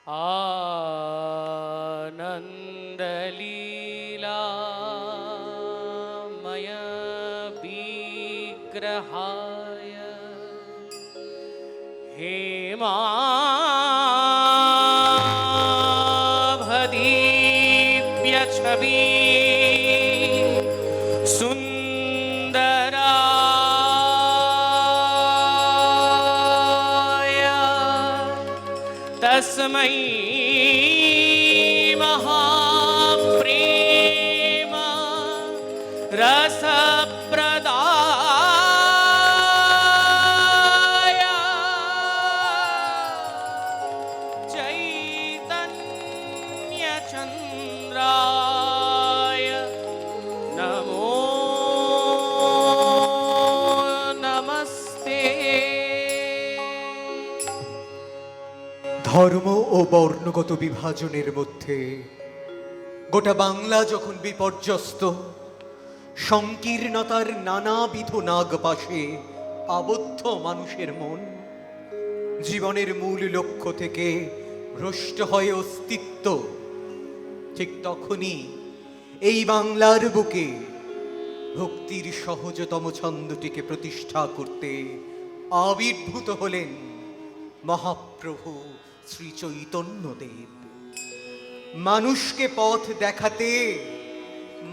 आनन्दलीलामय विग्रहाय हेमाभदीव्य छवि सुन्दराय तस्मै महाप्रेम रसप्रदाय चैतन्यचन्द्राय नमो नमस्ते। ধর্ম ও বর্ণগত বিভাজনের মধ্যে গোটা বাংলা যখন বিপর্যস্ত, সংকীর্ণতার নানাবিধ নাগপাশে আবদ্ধ মানুষের মন জীবনের মূল লক্ষ্য থেকে ভ্রষ্ট হয় অস্তিত্ব, ঠিক তখনই এই বাংলার বুকে ভক্তির সহজতম ছন্দটিকে প্রতিষ্ঠা করতে আবির্ভূত হলেন মহাপ্রভু শ্রী চৈতন্যদেব। মানুষকে পথ দেখাতে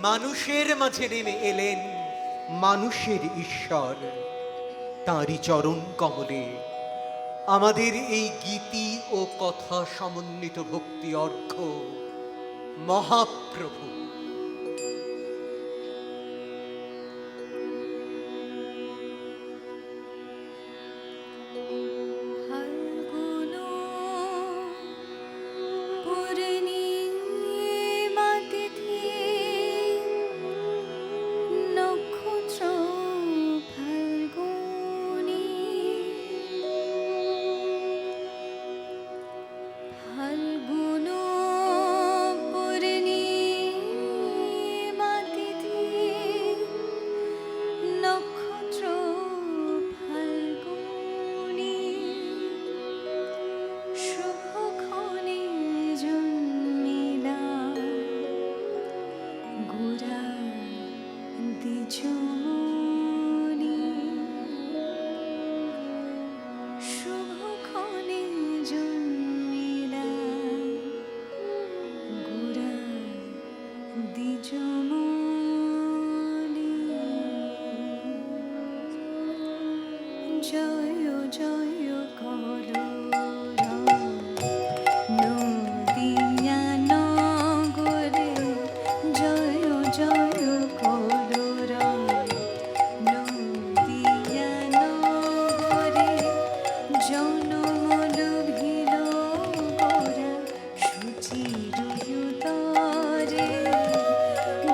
মানুষের মাঝে নেমে এলেন মানুষের ঈশ্বর। তাঁরই চরণ কমলে আমাদের এই গীতি ও কথা সমন্বিত ভক্তি অর্ঘ্য মহাপ্রভু।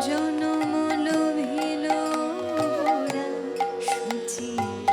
জনমন ভিল গোরা সুচির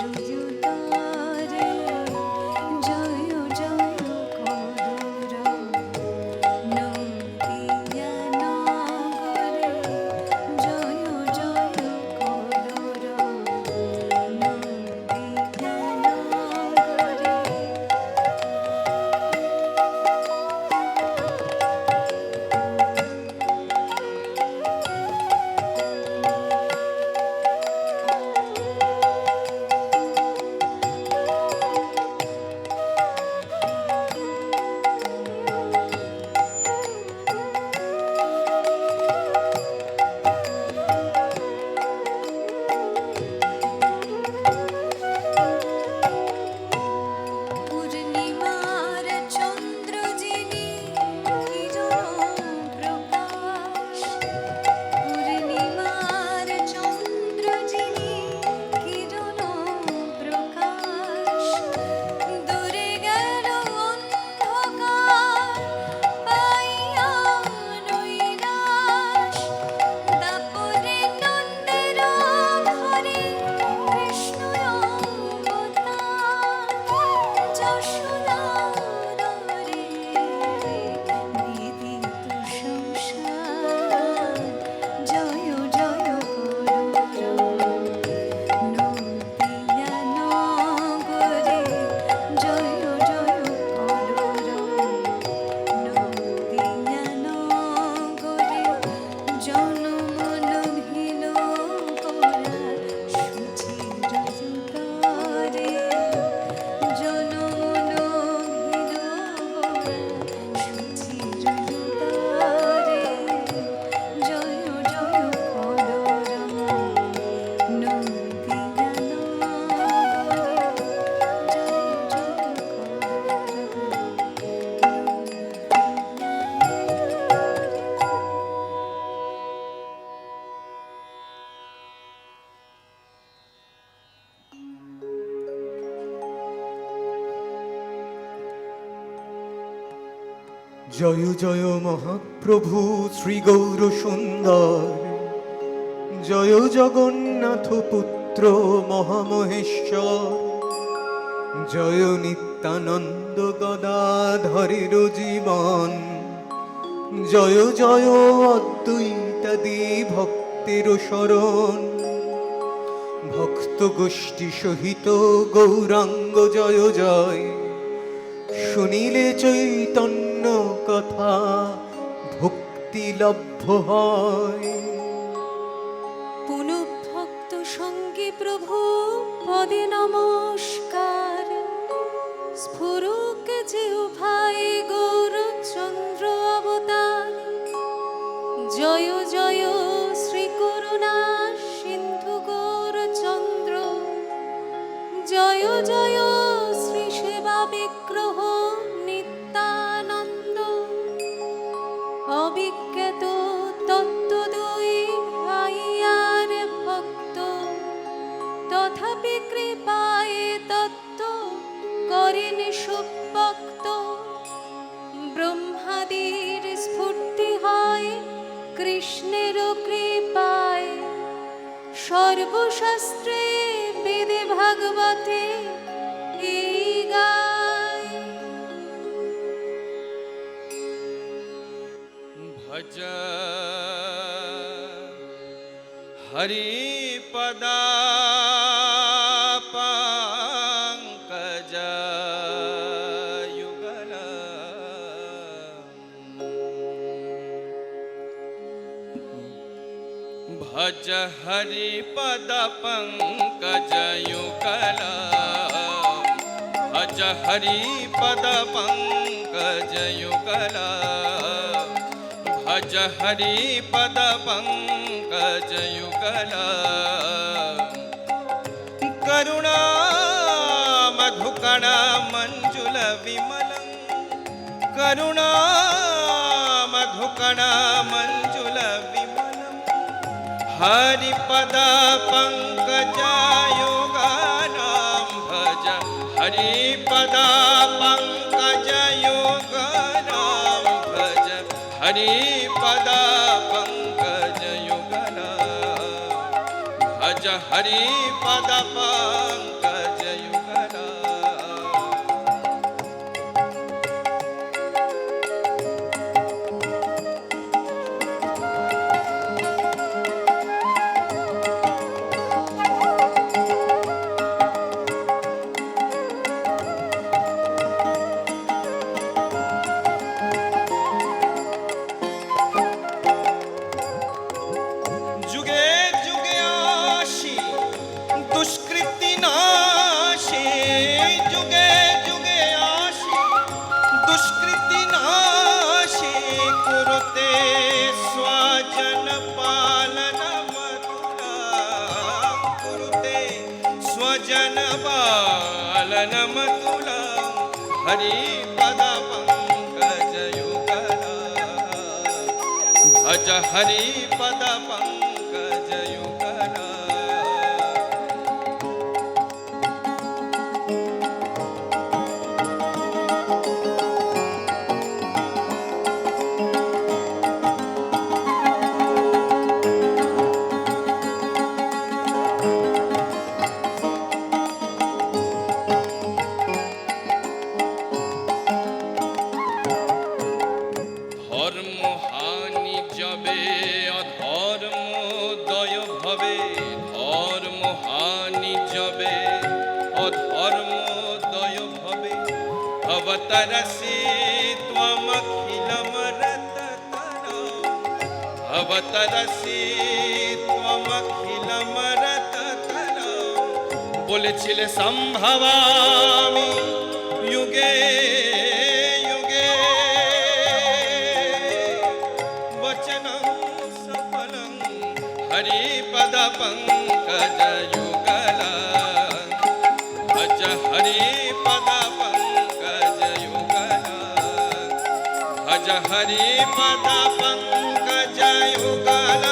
জয় জয় মহাপ্রভু শ্রী গৌর সুন্দর, জয় জগন্নাথ পুত্র মহামহেশ্বর, জয় নিত্যানন্দ গদাধরের জীবন, জয় জয় অদ্বৈতাদি ভক্তের শরণ, ভক্ত গোষ্ঠী সহিত গৌরাঙ্গ জয় জয়, শুনিলে চৈতন্য কথা ভক্তি লভ্য হয়। পুনঃভক্ত সঙ্গে প্রভু পদে নমস্কার, স্ফুরুক যে ভাই গৌরচন্দ্র অবতার, জয় জয় শ্রী করুণা সিন্ধু গৌরচন্দ্র, জয় জয় শ্রী সেবা বিগ্রহ নিত্যানন্দ, অবিজ্ঞাত তত্ত্ব দুই ভাইয়ার ভক্ত, তথাপি কৃপায় তত্ত্ব করেন সুভক্ত, ব্রহ্মাদির স্ফূর্তি হয় কৃষ্ণের কৃপায়, সর্বশাস্ত্রে বেদে ভাগবতে এই গায়। ভজ হরিপদা পঙ্কজ যুগল, ভজ হরিপদ পঙ্কজ যুগল, ভজ হরিপদ পঙ্কজ যুগল, भज हरिपद पंकज युगल, करुणा मधुकणा मंजुल विमल, करुणा मधुकणा मंजुल विमल, हरिपद पंकज युगल, भज हरिपद पंकज युगल, भज हरिपद पंकज युगल, भज हरिपद पंकज युगल। दुष्कृति नाशी, जुगे जुगे आशी, दुष्कृति नाशी, कुरुते स्वजन पालन मधुरा, कुरुते स्वजन पालन मधुरा, हरिपद पंकज युगल, भज हरिपद पंकज युगल। ধর্ম হানি যাবে অধর্মোদয় ভবে, ধর্ম হানি যাবে অধর্মোদয় ভবে, ভবতরসি ত্বমখিলমরততর, ভবতরসি ত্বমখিলমরততর, বলেছিলে সম্ভবামি যুগে যুগে, वचनं सफलं हरिपद पंकज युगल, भज हरिपद पंकज युगल, भज हरिपद पंकज युगल,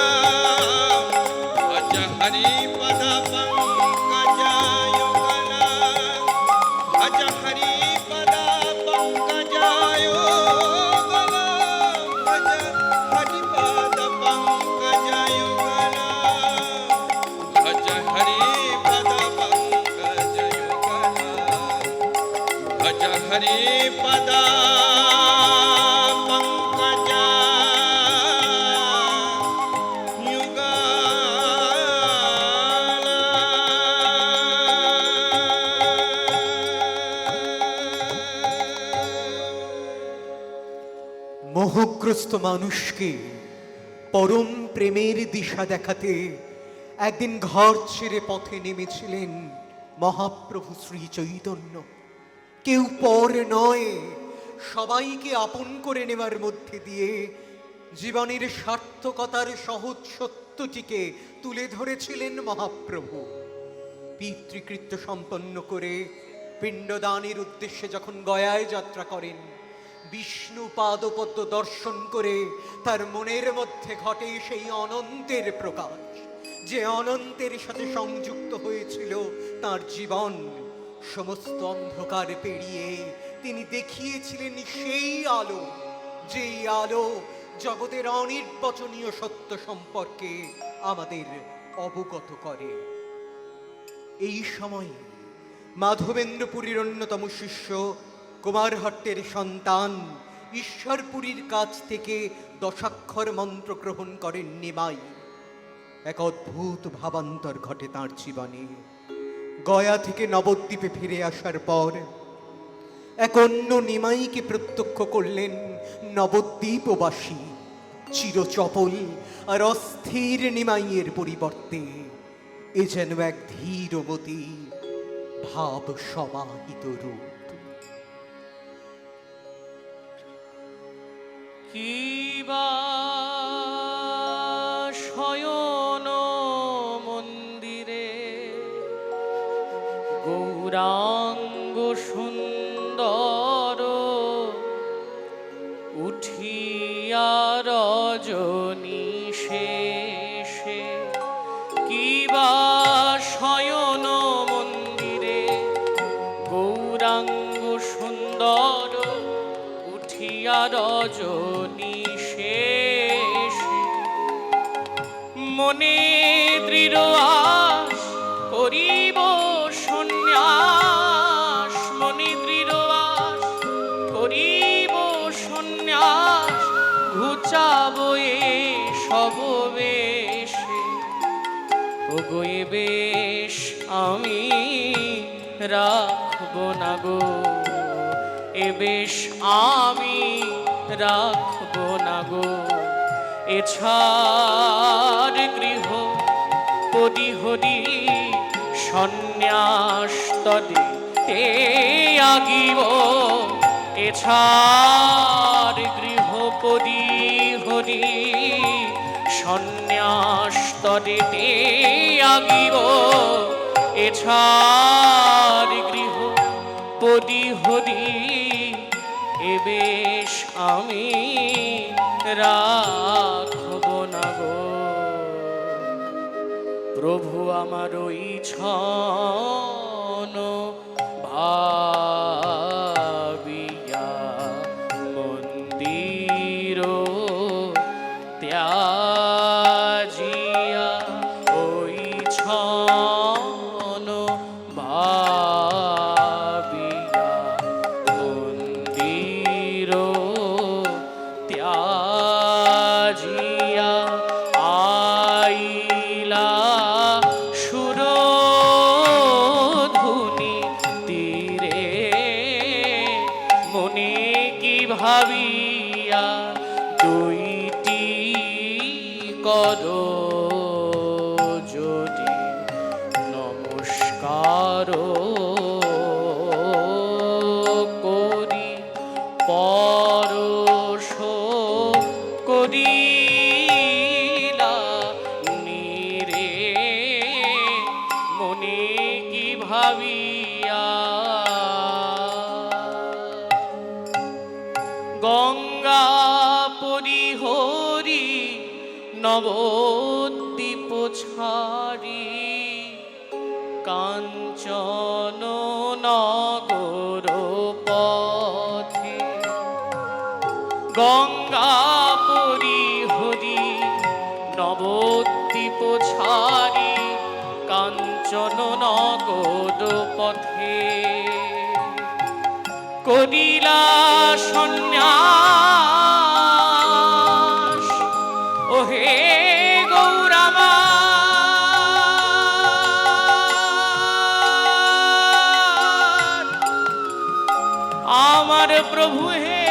भज हरिपद पंकज युगल, भज हरिपद पंकज युगल। পথগ্রস্ত মানুষকে পরম প্রেমের দিশা দেখাতে একদিন ঘর ছেড়ে পথে নেমেছিলেন মহাপ্রভু শ্রী চৈতন্য। কেউ পর নয়, সবাইকে আপন করে নেওয়ার মধ্যে দিয়ে জীবনের সার্থকতার সহজ সত্যটিকে তুলে ধরেছিলেন মহাপ্রভু। পিতৃকৃত্য সম্পন্ন করে পিণ্ডদানের উদ্দেশ্যে যখন গয়ায় যাত্রা করেন, বিষ্ণু পাদপদ্ম দর্শন করে তার মনের মধ্যে ঘটে সেই অনন্তের প্রকাশ, যে অনন্তের সাথে সংযুক্ত হয়েছিল তার জীবন। সমস্ত অন্ধকার পেরিয়ে তিনি দেখিয়েছিলেন সেই আলো, যেই আলো জগতের অনির্বচনীয় সত্য সম্পর্কে আমাদের অবগত করে। এই সময়ে মাধবেন্দ্রপুরীর অন্যতম শিষ্য কুমারহট্টের সন্তান ঈশ্বরপুরীর কাছ থেকে দশাক্ষর মন্ত্র গ্রহণ করেন নিমাই। এক অদ্ভুত ভাবান্তর ঘটে তাঁর জীবনে। গয়া থেকে নবদ্বীপে ফিরে আসার পর এক অন্য নিমাইকে প্রত্যক্ষ করলেন নবদ্বীপবাসী। চিরচপল আর অস্থির নিমাইয়ের পরিবর্তে এ যেন এক ধীরমতি ভাব সমাহিত রূপ। কিবা শয়ন মন্দিরে গৌরাঙ্গ সুন্দর উঠিয়া রজনী শেষে। কিবা শয়ন মন্দিরে গৌরাঙ্গ সুন্দর উঠিয়া রজনী শেষে। মনে দৃঢ় আশ করিব সন্ন্যাস, মনে দৃঢ় আশ করিব সন্ন্যাস, ঘুচাব এ সব বেশে। ওগো এ বেশ আমি রাখব না গো, এ বেশ আমি রাখব না গো। এছাড় গৃহ পরিহরি সন্ন্যাস তদে আগিব। এছাড় গৃহ পরিহরি সন্ন্যাস তদে আগিব। এছাড় গৃহ পরিহরি এ বেশ আমি রাখব না গো। প্রভু আমার ওই ছন ভাবিয়া মন্দির ত্যাজিয়া, ওই ছন ভাবিয়া মন্দির ত্যাজিয়া আইলা সুরধুনি তীরে। মনে কি ভাবিয়া দুইটি করো যদি নমস্কার করি পরশ করিলা নীরে। মনে কি ভাবিয়া গঙ্গা পরিহরি নবদ্বীপ ছাড়ি কাঞ্চন নগর পথে। গঙ্গা পরিহরি নবদ্বীপ ছাড়ি কাঞ্চন নগর পথে। করিলা সন্ন্যাস ওহে গৌরামা। আমার প্রভু হে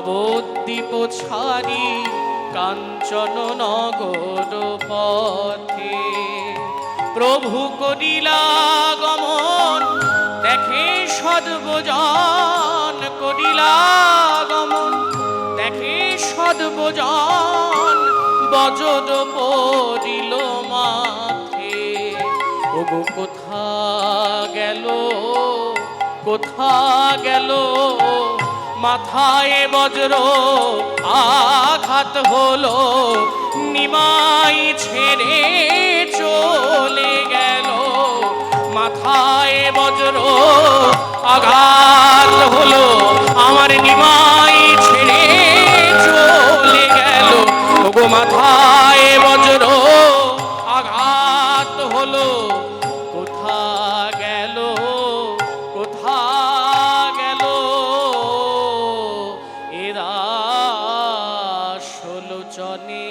নবদ্বীপ ছাড়ি কাঞ্চন নগর পথে প্রভু করিলা গমন দেখে সদ্বজন করিলা গমন দেখে সদ্বজন বজর পড়িল মাথে ওগো কোথা গেল মাথায় বজ্র আঘাত হলো নিমাই ছেড়ে চলে গেল মাথায় বজ্র আঘাত হলো আমার নিমাই ছেড়ে চলে গেল ওগো মাথায় বজ্র আঘাত হলো কোথা গেল এরা ষোলচনে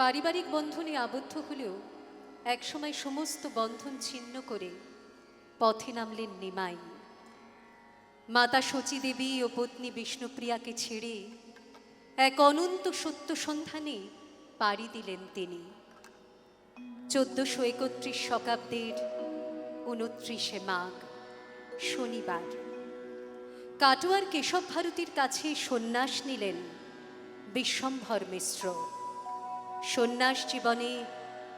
পারিবারিক বন্ধনে আবদ্ধ হলেও একসময় সমস্ত বন্ধন ছিন্ন করে পথে নামলেন নিমাই। মাতা শচী দেবী ও পত্নী বিষ্ণুপ্রিয়াকে ছেড়ে এক অনন্ত সত্য সন্ধানে পাড়ি দিলেন তিনি। 1431 শতাব্দীর 29শে মাঘ শনিবার কাটোয়ার কেশব ভারতীর কাছে সন্ন্যাস নিলেন বিশ্বম্ভর মিশ্র। সন্ন্যাস জীবনে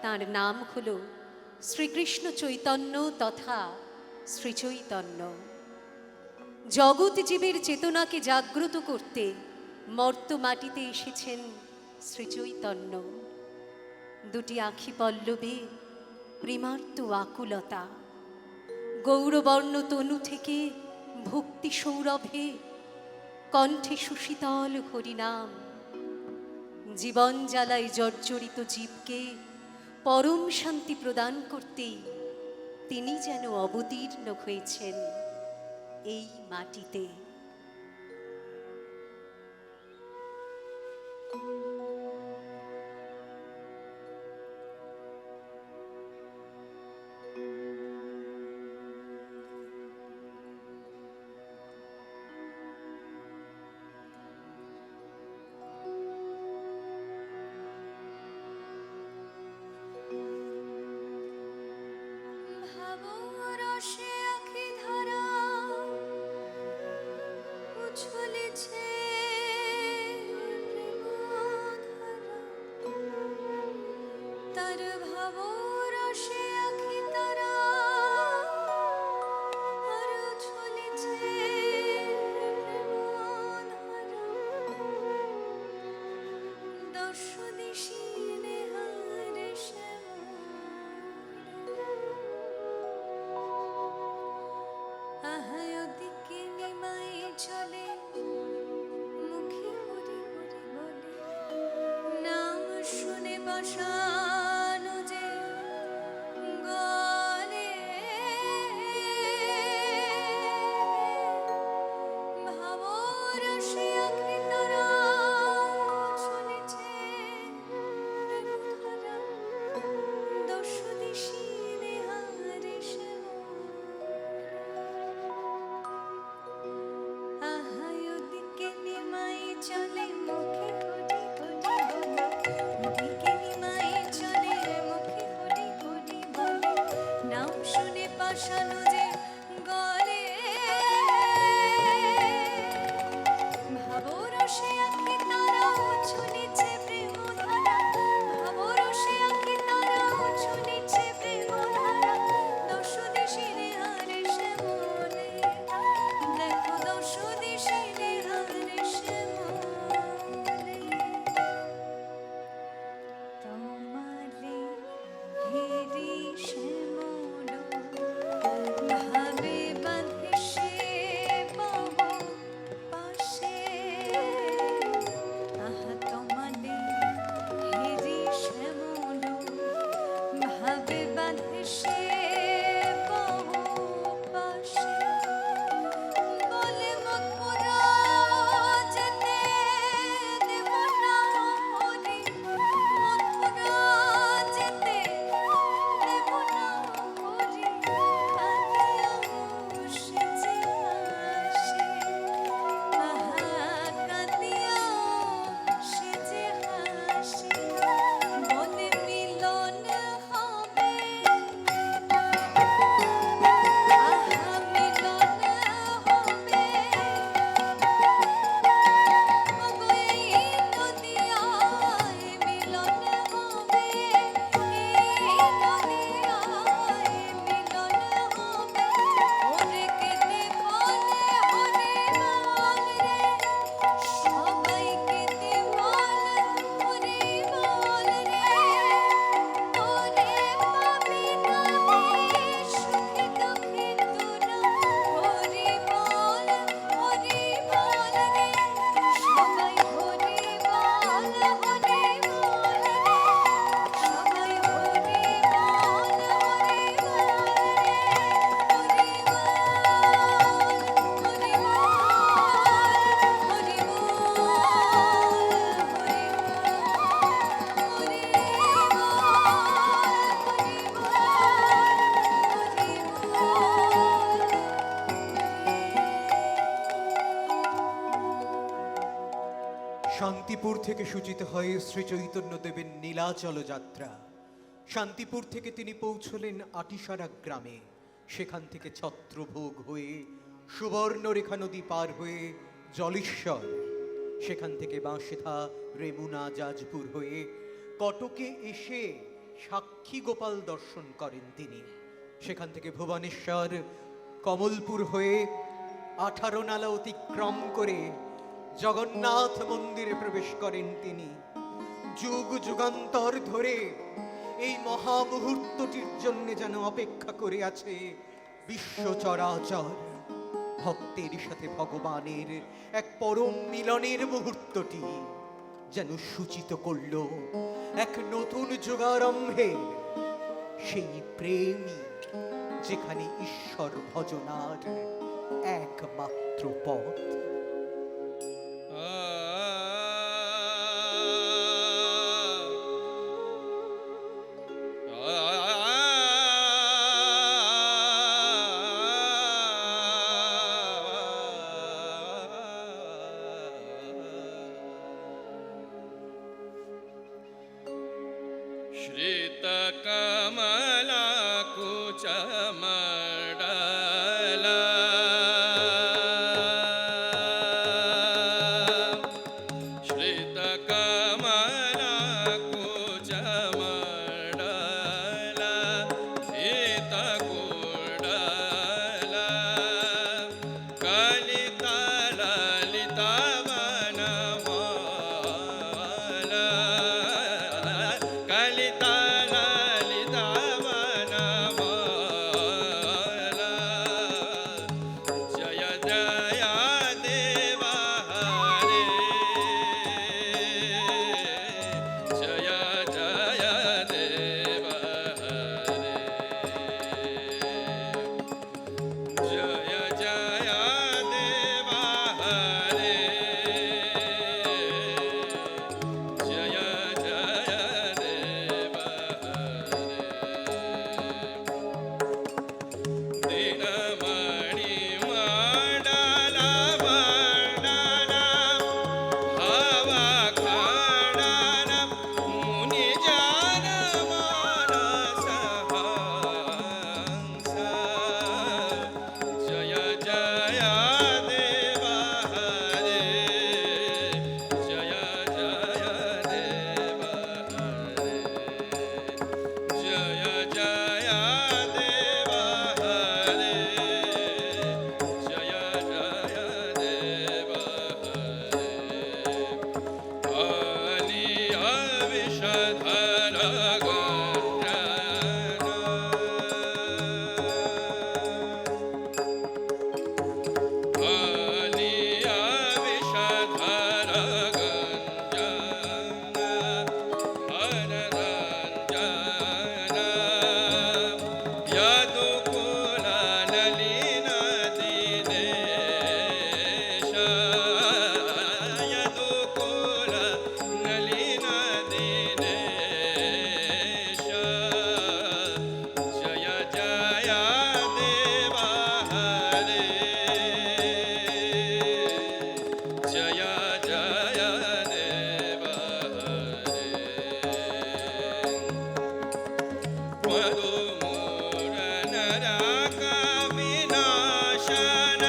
তাঁর নাম হল শ্রীকৃষ্ণ চৈতন্য তথা শ্রীচৈতন্য। জগৎ জীবের চেতনাকে জাগ্রত করতে মর্ত মাটিতে এসেছেন শ্রীচৈতন্য। দুটি আঁখি পল্লবে প্রেমার্ত আকুলতা, গৌরবর্ণ তনু থেকে ভক্তি সৌরভে কণ্ঠে সুশীতল হরিনাম। জীবন জ্বালায় জর্জরিত জীবকে পরম শান্তি প্রদান করতেই তিনি যেন অবতীর্ণ হয়েছেন এই মাটিতে। চলে মুখে শান্তিপুর থেকে সূচিত হয় শ্রী চৈতন্যদেবের নীলাচল যাত্রা। শান্তিপুর থেকে তিনি পৌঁছলেন আটিসারা গ্রামে। সেখান থেকে ছত্রভোগ হয়ে সুবর্ণরেখা নদী পার হয়ে জলেশ্বর, সেখান থেকে বাঁশেথা, রেমুনা, জাজপুর হয়ে কটকে এসে সাক্ষী গোপাল দর্শন করেন তিনি। সেখান থেকে ভুবনেশ্বর, কমলপুর হয়ে 18 নালা অতিক্রম করে জগন্নাথ মন্দিরে প্রবেশ করেন তিনি। যুগ যুগান্তর ধরে এই মহা মুহূর্তটির জন্য যেন অপেক্ষা করে আছে বিশ্ব চরাচর। ভক্তের সাথে ভগবানের এক পরম মিলনের মুহূর্তটি যেন সূচিত করল এক নতুন যুগারম্ভের সেই প্রেমই, যেখানে ঈশ্বর ভজনার একমাত্র পথ। श्रितकमला कुचमण्डला श्रितकमला कुचमण्डला धीतकुण्डला कलितललितवनमाला कलितललितवनमाला जय जय देव हरे जय जय देव हरे जय जय देव हरे जय जय देव हरे दिनमणि मण्डला मण्डला हवा खण्डना मुनिजन मानस हंस जय जय देव हरे जय जय देव हरे जय जय देव हरे जय जय देव हरे आलिया विषधर गंजन आलिया विषधर गंजन हर रंजन यदुकुल नलिन दिनेश यदुकुल नलिन दिनेश जय जय देव हरे जय जय देव हरे मधुमूरनरकविनाशन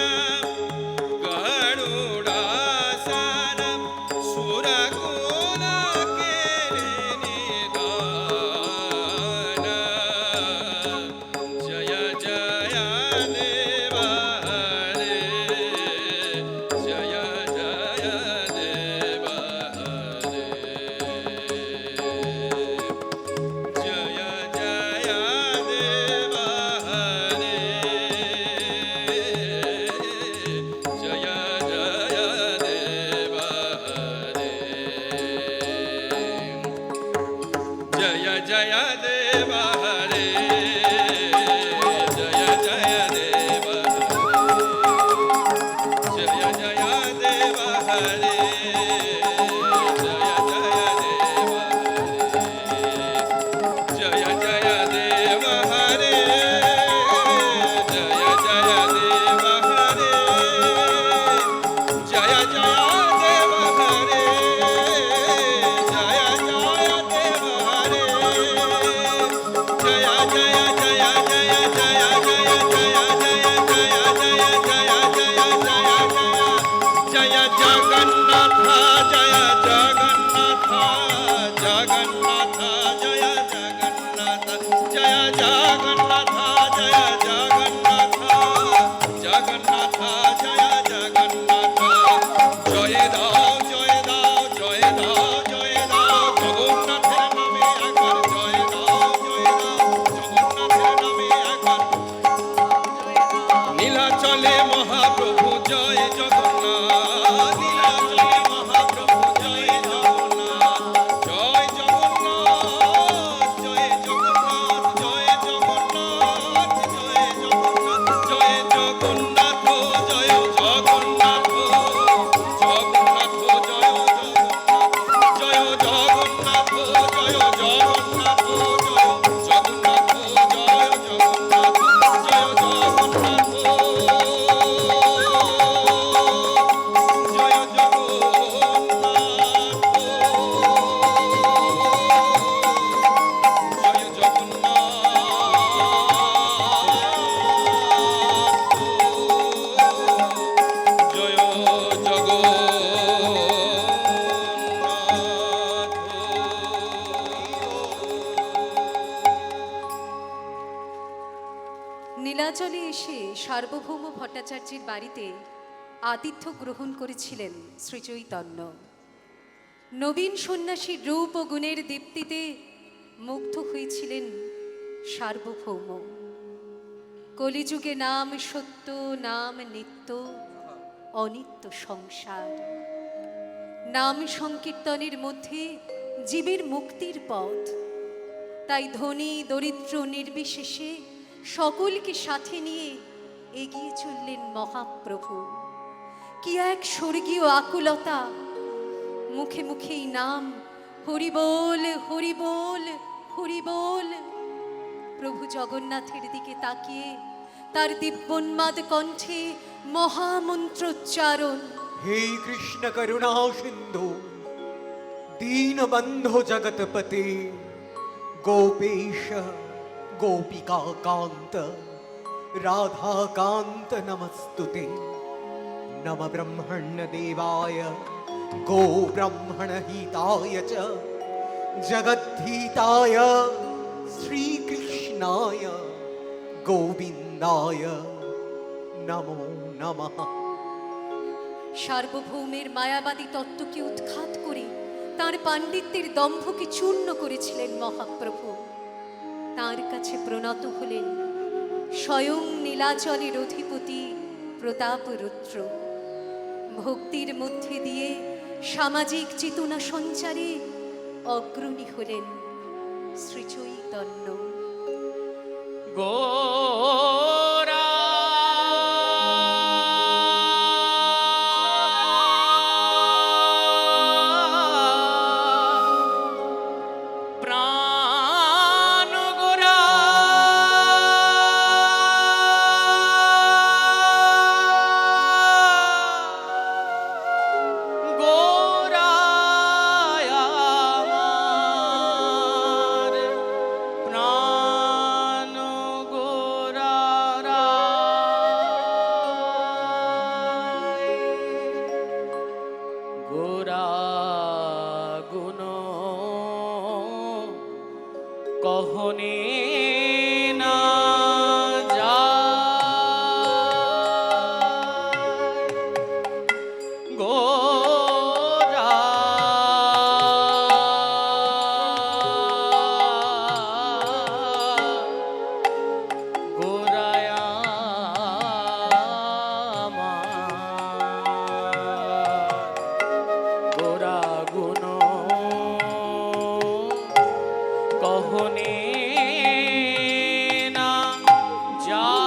गरुडासन सुरकुलकेलिनिदान जय जय देव हरे जय जय देव हरे जय जय देव हरे जय जय देव हरे जय जय देव हरे जय जय देव हरे जय जय देव हरे जय जय देव हरे जय जय देव हरे जय जय देव हरे जय जय देव हरे জয় জগন্নাথ জয় জগন্নাথ জগন্নাথ জয় জগন্নাথ জয় জগন্নাথ জয় জগন্নাথ জগন্নাথ জয় জগন্নাথ জয় দাও জয় দাও জয় দাও জয় দাও জগন্নাথের নামে একবার জয় দাও জগন্নাথের নামে একবার নীলাচলে মহাপ্রভু জয় জগন্নাথ নীলাচলে মহাপ্রভু জয় জগন্নাথ জয় জগন্নাথ জয় জগন্নাথ জয় জগন্নাথ জয় জগন্নাথ জয় জগন্নাথ জয় জগন্নাথ জগন্নাথ জয় জগন্নাথ জয় জগন্নাথ জয় জগন্নাথ জয় জগন্নাথ জয় জগন্নাথ জয় জগন্নাথ জয় জগন্নাথ জয় নীলাচলে এসে সার্বভৌম ভট্টাচার্যের বাড়িতে আতিথ্য গ্রহণ করেছিলেন শ্রীচৈতন্য। নবীন সন্ন্যাসীর রূপ ও গুণের দীপ্তিতে মুগ্ধ হয়েছিলেন সার্বভৌম। কলিযুগে নাম সত্য, নাম নিত্য, অনিত্য সংসার। নাম সংকীর্তনের মধ্যে জীবের মুক্তির পথ। তাই ধনী দরিদ্র নির্বিশেষে সকলকে সাথে নিয়ে এগিয়ে চললেন মহাপ্রভু। কি এক স্বর্গীয় আকুলতা! মুখে মুখেই নাম, হরি বল হরি বল হরি বল। প্রভু জগন্নাথের দিকে তাকিয়ে তার দিব্যোন্মাদ কণ্ঠে মহামন্ত্রোচ্চারণ। हे कृष्ण करुणा सिंधु दीनबंधो जगतपते गोपेश गोपिका कांत राधा कांत नमस्तुते। नम ब्रह्मण्य देवाय गो ब्रह्मण हिताय च जगद्धिताय श्री कृष्णाय गोविंदाय नमो नमः। সার্বভৌমের মায়াবাদী তত্ত্বকে উৎখাত করে তার পাণ্ডিত্যের দম্ভকে চূর্ণ করেছিলেন মহাপ্রভু। তার কাছে প্রণত হলেন স্বয়ং নীলাচলের অধিপতি প্রতাপরুদ্র। ভক্তির মধ্যে দিয়ে সামাজিক চেতনা সঞ্চারে অগ্রণী হলেন শ্রীচৈতন্য। গোরা প্রাণ গোরা গোরায় আমার প্রাণ গোরা গুণ কহনে না যায়। গোরা গোরায় আমার গোরা গুণ কহনে না যায়।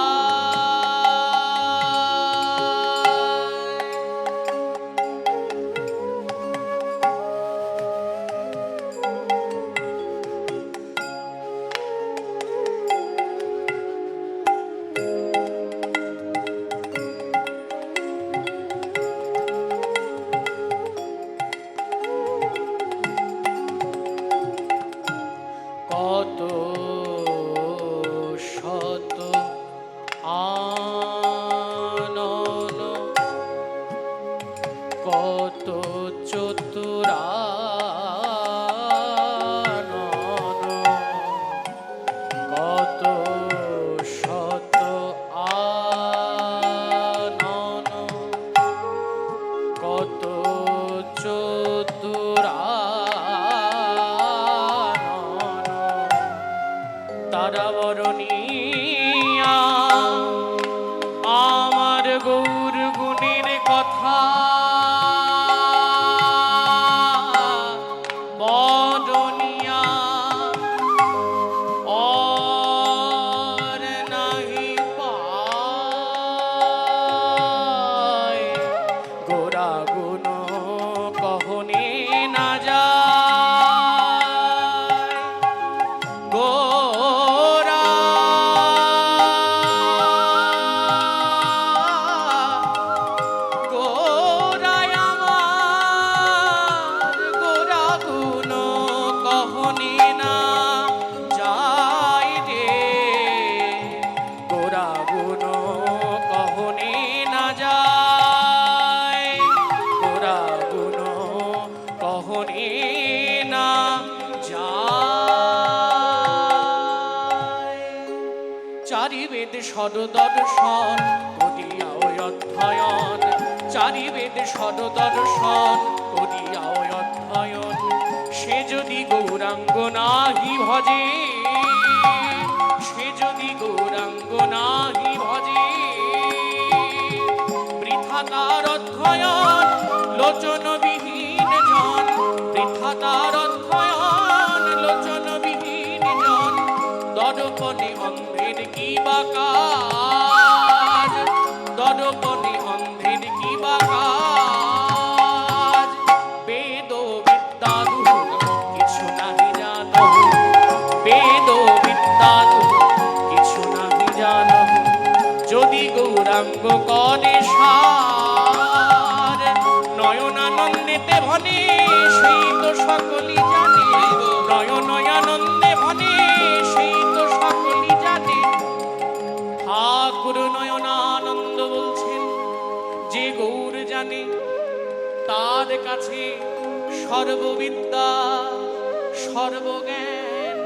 কত চতুরানন, কত শত আনন, কত চতুরানন, তারা বরণিয়া আমার গৌর গুণের কথা বদনিয়া और नहीं पाए, गोरा गुनो कहने ना जाए, गोरा গোরায় আমার গোরা গুনো কহনে না যায় রে, গোরা গুনো কহনে না যায়, গোরা গুনো কহনে না যায়। চারি বেদ সদদর্শন করিয়া অধ্যয়ন, চারি বেদ সদদর্শন করিয়া অধ্যয়ন, সে যদি গৌরাঙ্গ নাহি ভজে, সে যদি গৌরাঙ্গ নাহি ভজে, বৃথা তার অধ্যয়ন লোচনবিহীন জন, বৃথা তার অধ্যয়ন লোচনবিহীন জন, দর্পণে অন্ধের কি বা কাজ, দর্পণে অন্ধের কি বা কাজ, বেদ বিদ্যা দুহ কিছু নাহি জানো, বেদ বিদ্যা দুহ কিছু নাহি জানো, যদি গৌরাঙ্গ করে সার, নয়নানন্দেতে ভনে সেই তো সকলই জানে, নয়নানন্দে ভনে সেই তো সকলই জানে। ঠাকুর নয়নানন্দ বলছেন, যে গৌর জানে তার কাছে সর্ববিদ্যা সর্বজ্ঞান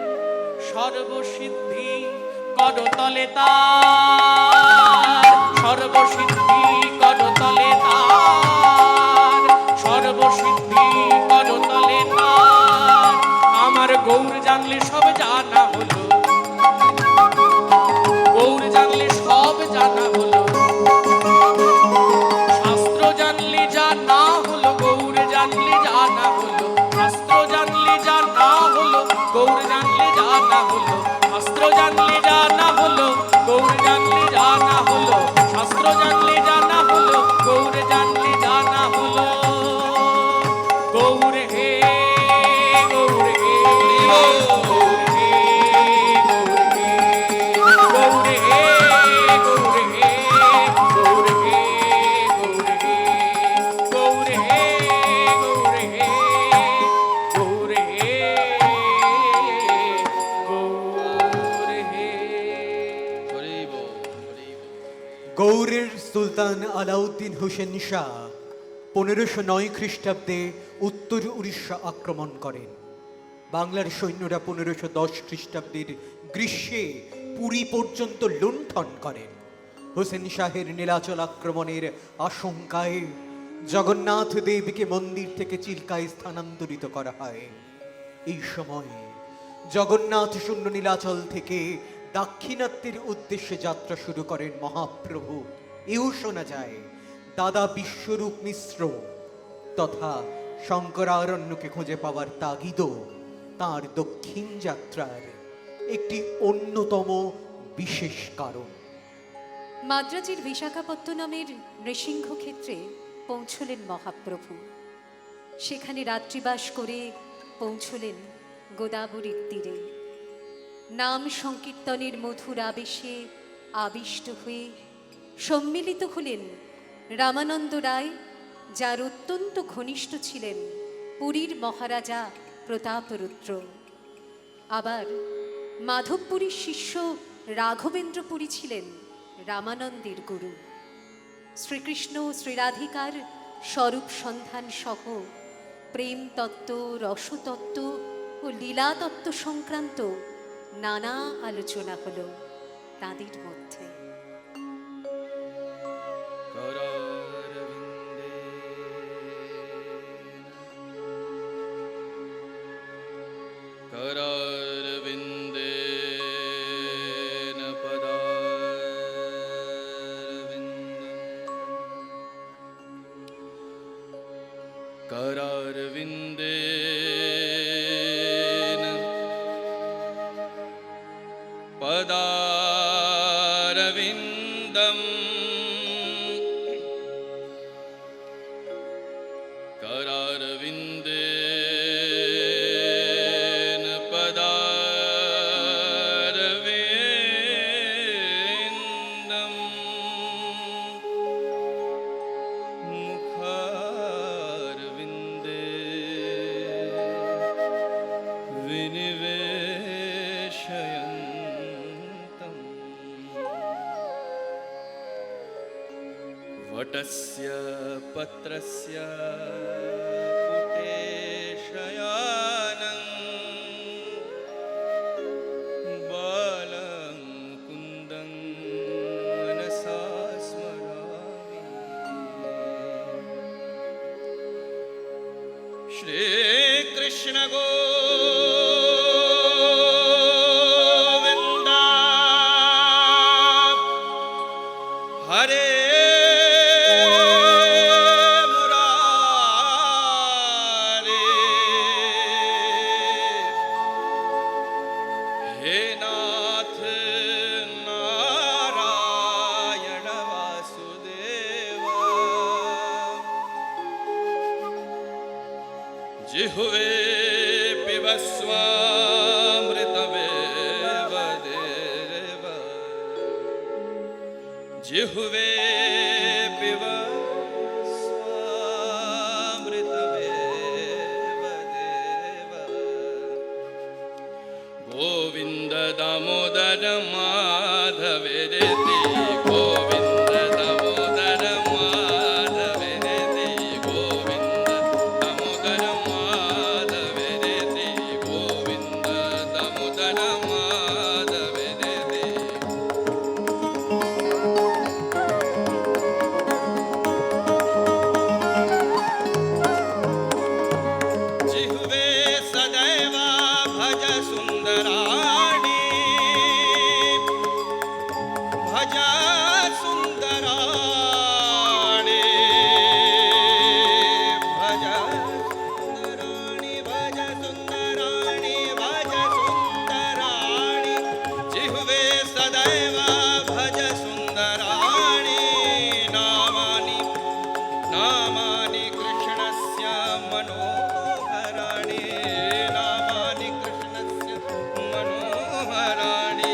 সর্বসিদ্ধি করতলে তার, সর্বসিদ্ধি করতলে তার, সর্বসিদ্ধি করতলে তার। আমার গৌর জানলে সব জানা হলো, গৌর জানলে সব জানা হলো, শাস্ত্র জানলে জানা হলো, গৌর জানলে জানা হলো, শাস্ত্র জানলে জানা হলো, গৌর জানলে জানা হলো, শাস্ত্র জানলে জানা হলো, গৌর জানলে জানা হলো, শাস্ত্র জানলে জানা হলো, গৌর জানলে জানা হলো। গৌর হে গৌর হে গৌর হে গৌর হে, গৌর হে গৌর হে গৌর হে গৌর হে গৌর হে গৌর হে গৌর হে। হরি বল, হরি বল। গৌড়ের সুলতান আলাউদ্দিন হোসেন শাহ 1509 খ্রিস্টাব্দে উত্তর উড়িষ্যা আক্রমণ করেন। বাংলার সৈন্যরা 1510 খ্রিস্টাব্দের গ্রীষ্মে পুরী পর্যন্ত লুণ্ঠন করেন। হোসেন শাহের নীলাচল আক্রমণের আশঙ্কায় জগন্নাথ দেবকে মন্দির থেকে চিল্কায় স্থানান্তরিত করা হয়। এই সময় জগন্নাথ শূন্য নীলাচল থেকে দাক্ষিণাত্যের উদ্দেশ্যে যাত্রা শুরু করেন মহাপ্রভু। এও শোনা যায় দাদা বিশ্বরূপ মিশ্র তথা শঙ্করারণ্যকে খুঁজে পাওয়ার তাগিদও তার দক্ষিণ যাত্রার একটি অন্যতম বিশেষ কারণ। মাদ্রাজের বিশাখাপত্তনমের নৃসিংহ ক্ষেত্রে পৌঁছলেন মহাপ্রভু। সেখানে রাত্রিবাস করে পৌঁছলেন গোদাবরীর তীরে। নাম সংকীর্তনের মধুর আবেশে আবিষ্ট হয়ে সম্মিলিত হলেন রামানন্দ রায়, যার অত্যন্ত ঘনিষ্ঠ ছিলেন পুরীর মহারাজা প্রতাপরুদ্র। আবার মাধবপুরীর শিষ্য রাঘবেন্দ্র পুরী ছিলেন রামানন্দের গুরু। শ্রীকৃষ্ণ ও শ্রীরাধিকার স্বরূপ সন্ধান সহ প্রেম তত্ত্ব, রসতত্ত্ব ও লীলাতত্ত্ব সংক্রান্ত নানা আলোচনা হলো তাদের মধ্যে। करारविन्देन पदारविन्दम् करारविन्देन पदारविन्दम् करारविन्देन पदारविन्दम् मुखारविन्दे विनिवेशयन्तम् वटस्य पत्रस्य पुटे शयानं बालं कुन्दं मनसा स्मरामि। श्रीकृष्ण गोविन्द हरे हे नाथ नारायण वासुदेव जिह्वे पिबस्वामृतमेव देव जिह्वे पिबस्वामृतमेव देव गोविन्द दामोदर माधवेति गोविन्द दामोदर माधवेति गोविन्द दामोदर माधवेति गोविन्द दामोदर माधवेति जिह्वे सदैव भज सुन्दराणि भज सुन्दराणि भज सुन्दराणि भज सुन्दराणि भज सुन्दराणि जिह्वे सदैव भज सुन्दराणि नामानि नामानि कृष्णस्य मनोहराणि नामानि कृष्णस्य मनोहराणि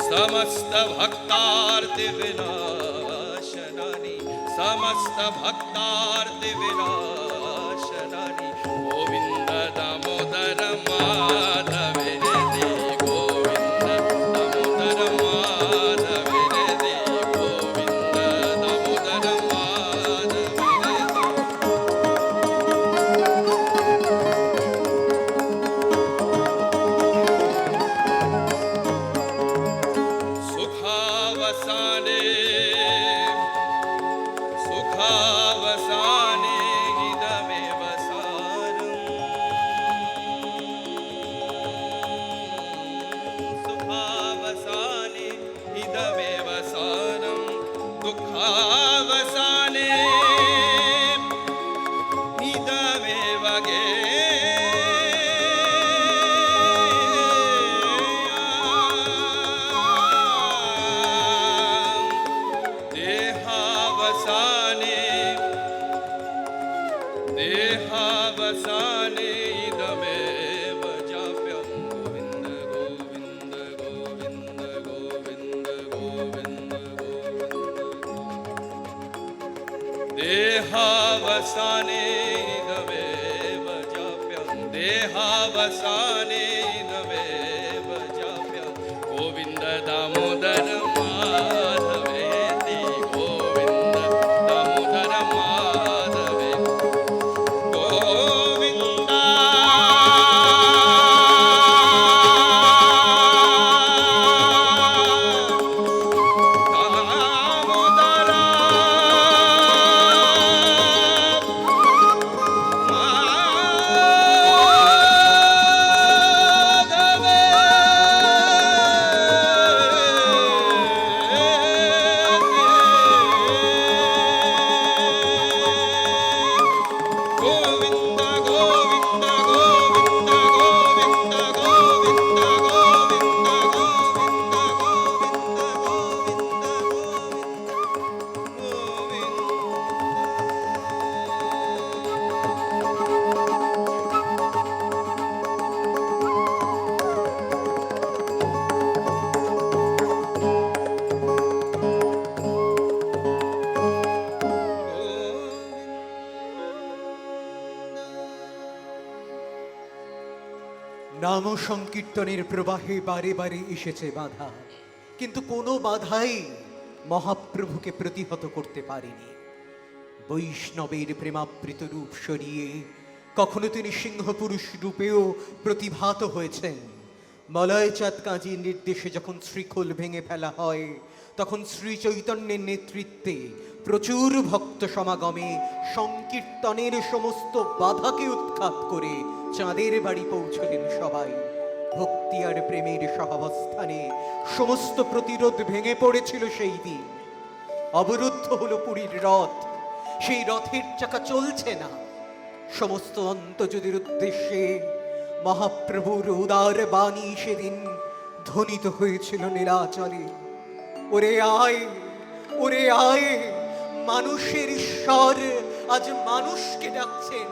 समस्त भक्तार्ति विनाशनानि समस्त भक्तार्ति विनाशनानि गोविन्द दामोदर माधवेति गोविन्द दामोदर माधवेति गोविन्द दामोदर माधवेति सुखावसाने सुखावसाने इदमेव सारम् सुखावसाने इदमेव सारम् दुःखावसाने इदमेव देहावसाने देहावसाने इदमेव जाप्यं गोविन्द गोविन्द गोविन्द गोविन्द गोविन्द गोविन्द देहावसाने इदमेव जाप्यं देहावसाने इदमेव जाप्यं गोविन्द दामोदर माधवेति गोविन्द दामोदर माधवेति নাম সংকীর্তনের প্রবাহে বারে বারে এসেছে বাধা, কিন্তু কোনো বাধাই মহাপ্রভুকে প্রতিহত করতে পারেনি। বৈষ্ণবের প্রেমাবৃত রূপ সরিয়ে কখনো তিনি সিংহপুরুষ রূপেও প্রতিভাত হয়েছেন। মলয়চাঁদ কাজীর নির্দেশে যখন শ্রীখোল ভেঙে ফেলা হয়, তখন শ্রী চৈতন্যের নেতৃত্বে প্রচুর ভক্ত সমাগমে সংকীর্তনের সমস্ত বাধাকে উৎখাত করে চাঁদের বাড়ি পৌঁছলেন সবাই। ভক্তি আর প্রেমের সহাবস্থানে সমস্ত প্রতিরোধ ভেঙে পড়েছিল সেই দিন। অবরুদ্ধ হলো পুরীর রথ, সেই রথের চাকা চলছে না। সমস্ত অন্তর্যদের উদ্দেশ্যে মহাপ্রভুর উদার বাণী সেদিন ধ্বনিত হয়েছিল নীলাচলে। ওরে আয়, ওরে আয়, মানুষের ঈশ্বর আজ মানুষকে ডাকছেন।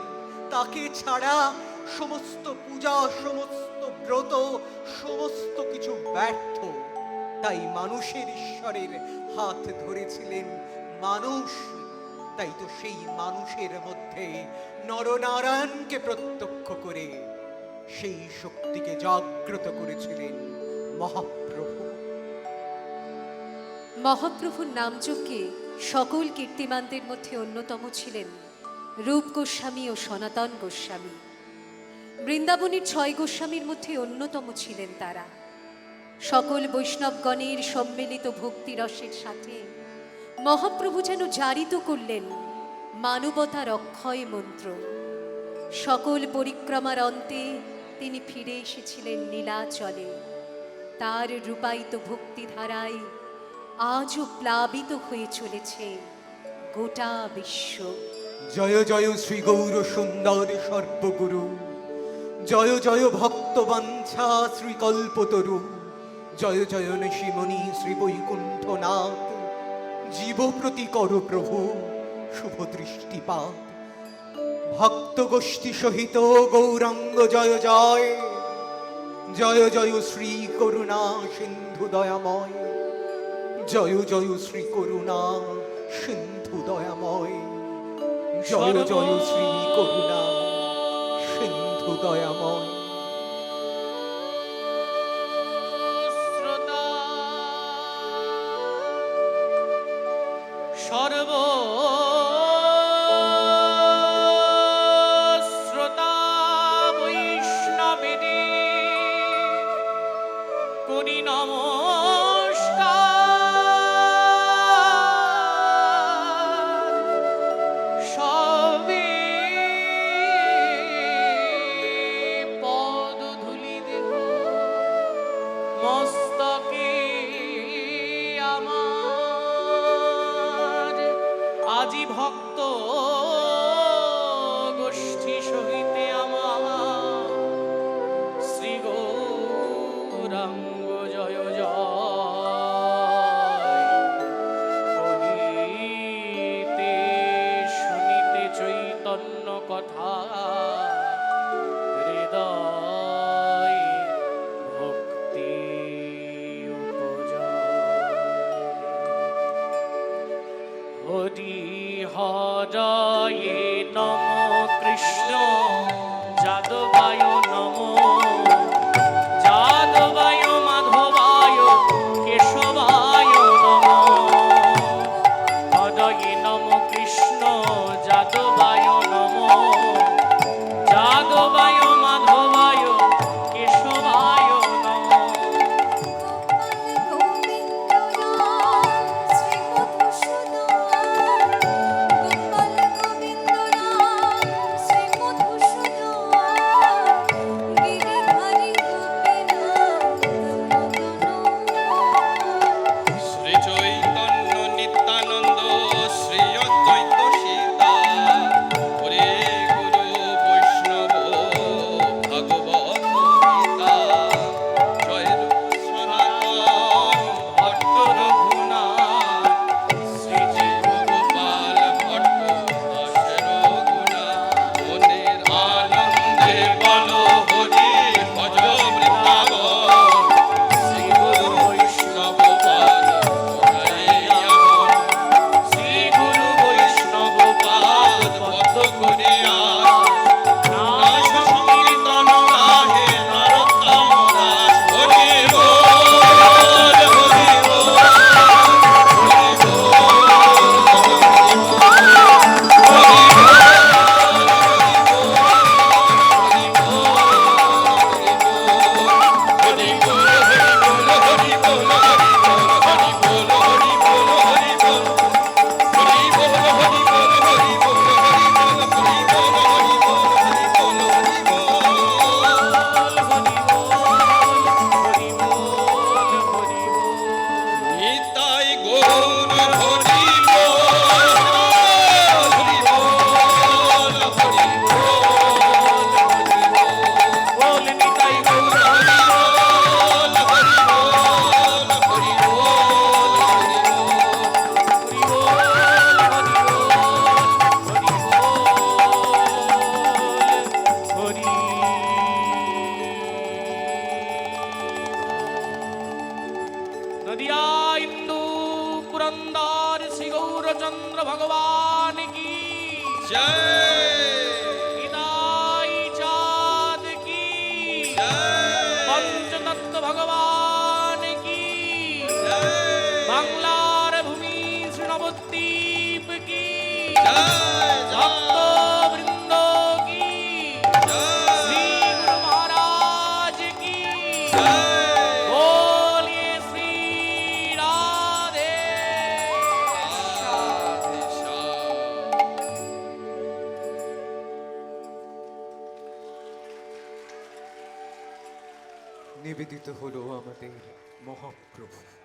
তাকে ছাড়া সমস্ত পূজা, সমস্ত ব্রত, সমস্ত কিছু ব্যর্থ। তাই মানুষের ঈশ্বরের হাত ধরেছিলেন মানুষ। তাই তো সেই মানুষের মধ্যে নরনারায়ণকে প্রত্যক্ষ করে সেই শক্তিকে জাগ্রত করেছিলেন মহাপ্রভু। মহাপ্রভুর নামযজ্ঞে সকল কীর্তিমানদের মধ্যে অন্যতম ছিলেন রূপ গোস্বামী ও সনাতন গোস্বামী। বৃন্দাবনের 6 গোস্বামীর মধ্যে অন্যতম ছিলেন তারা। সকল বৈষ্ণবগণের সম্মিলিত ভক্তিরসের সাথে মহাপ্রভু যেন জারিত করলেন মানবতার অক্ষয় মন্ত্র। সকল পরিক্রমার অন্তে তিনি ফিরে এসেছিলেন নীলাচলে। তার রূপায়িত ভক্তিধারায় আজও প্লাবিত হয়ে চলেছে গোটা বিশ্ব। জয় জয় শ্রী গৌর সুন্দর সর্বগুরু, জয় জয় ভক্ত বাঞ্ছা শ্রী কল্পতরু, জয় জয় নিশিমণি শ্রী বৈকুণ্ঠনাথ। জীব প্রতি কর প্রভু শুভ দৃষ্টিপাত। ভক্ত গোষ্ঠী সহিত গৌরাঙ্গ জয় জয়, জয় জয় শ্রী করুণা সিন্ধু দয়াময়, জয় জয় শ্রী করুণা সিন্ধু দয়াময়, জয় জয় শ্রী করুণা সিন্ধু দয়াময়। শ্রোতা সর্ব শ্রোতা বৈষ্ণবেদে করি নমস্কার। সবে পদধূলি দেব মস্তকে আমার। আজি ভক্ত গোষ্ঠী সহিতে আমার শ্রী গৌরাঙ্গ জয় জয়। কহিতে শুনিতে চৈতন্য কথা, হৃদয় ভক্তি হরি হরায়ে নম কৃষ্ণ যাদবায় নম, যাদবায় মাধবায় কেশবায় নম। হরায়ে নম কৃষ্ণ যাদবায় নম, নিবেদিত হলো আমাদের মহাপ্রভু।